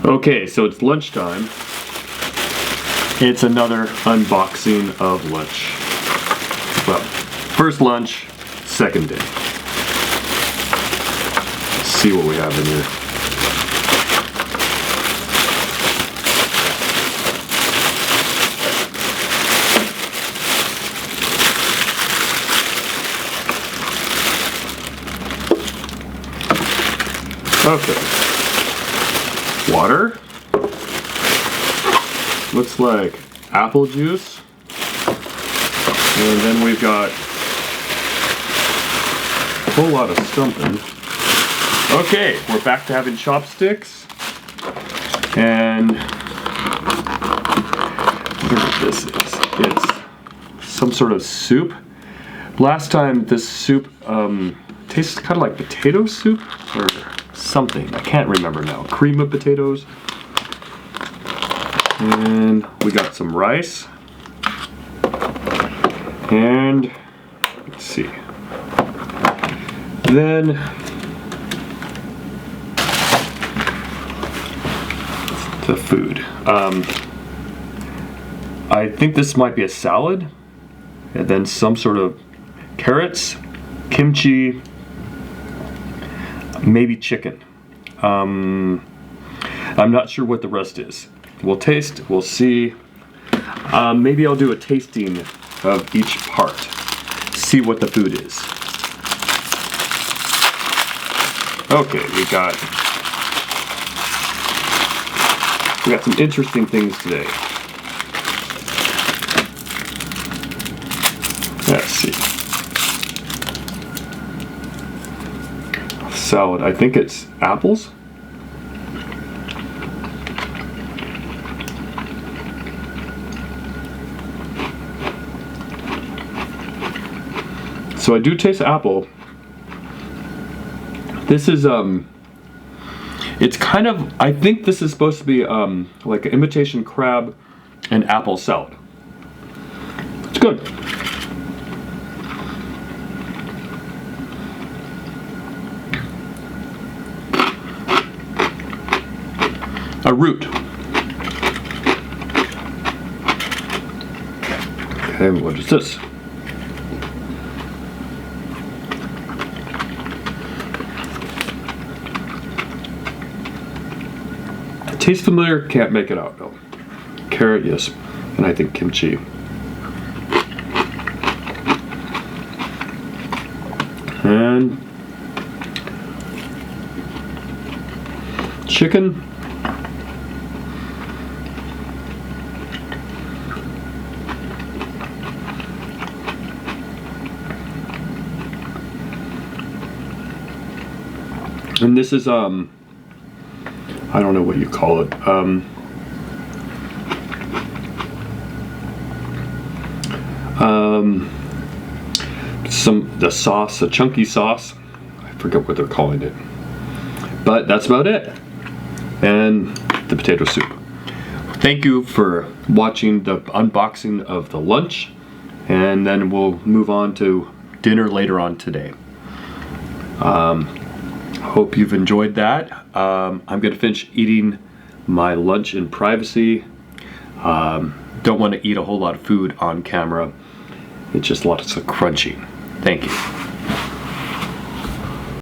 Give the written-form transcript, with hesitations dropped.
Okay, so it's lunchtime. It's another unboxing of lunch. Well, first lunch, second day. Let's see what we have in here. Okay. Water. Looks like apple juice. And then we've got a whole lot of something. Okay, we're back to having chopsticks. And I don't know what this is. It's some sort of soup. Last time this soup tastes kind of like potato soup or something. I can't remember now. Cream of potatoes. And we got some rice. And let's see. Then the food. I think this might be a salad. And then some sort of carrots, kimchi, maybe chicken. I'm not sure what the rest is. We'll taste, we'll see. Maybe I'll do a tasting of each part. See what the food is. Okay, we got some interesting things today. Let's see. Salad, I think it's apples. So I do taste apple. This is it's kind of, I think this is supposed to be like an imitation crab and apple salad. It's good. A root. Okay, what is this? Tastes familiar, can't make it out though. Carrot, yes, and I think kimchi. And chicken. And this is I don't know what you call it. The sauce, a chunky sauce. I forget what they're calling it. But that's about it. And the potato soup. Thank you for watching the unboxing of the lunch. And then we'll move on to dinner later on today. Hope you've enjoyed that. I'm gonna finish eating my lunch in privacy. Don't want to eat a whole lot of food on camera. It's just lots of crunching. Thank you.